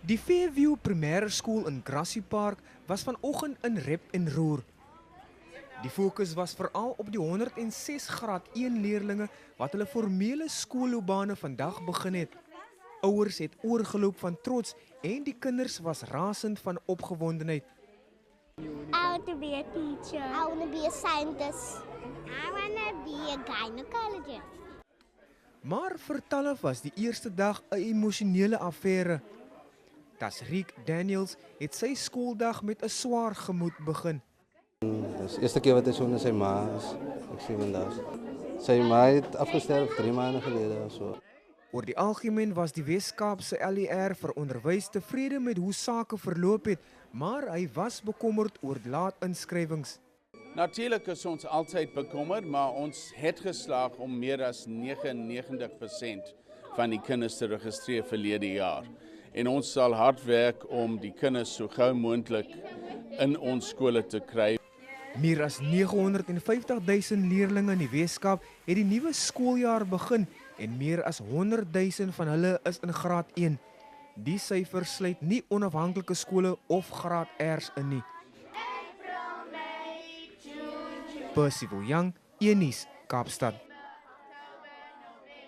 Die Fairview Primêre Skool in Grassy Park was vanoggend in rep en roer. Die fokus was veral op die 106 graad 1 leerlinge wat hulle formele skoolloopbane vandag begin het. Ouers het oorgeloop van trots en die kinders was rasend van opgewondenheid. I want to be a teacher. I want to be a scientist. I want to be a gynecologist. Maar vir talle was die eerste dag 'n emosionele affære. Tasriek Daniels het sy skooldag met 'n swaar gemoed begin. Dat is de eerste keer wat hij zo naar zijn ma is. Ik zie vandaag. Zijn ma heeft afgesterfd 3 maanden geleden of zo. Oor die algemeen was die Wes-Kaapse LER vir onderwys tevrede met hoe sake verloop het, maar hy was bekommerd oor laat inskrywings. Natuurlijk is ons altyd bekommerd, maar ons het geslaag om meer as 99% van die kinders te registreer verlede jaar. En ons sal hard werk om die kinders so gou moontlik in ons skole te kry. Meer as 950,000 leerlinge in die Wes-Kaap het die nuwe skooljaar begin en meer as 100,000 van hulle is in graad 1. Die syfer sluit nie onafhanklike skole of graad R's in nie. Percival Young, Unies, Kaapstad.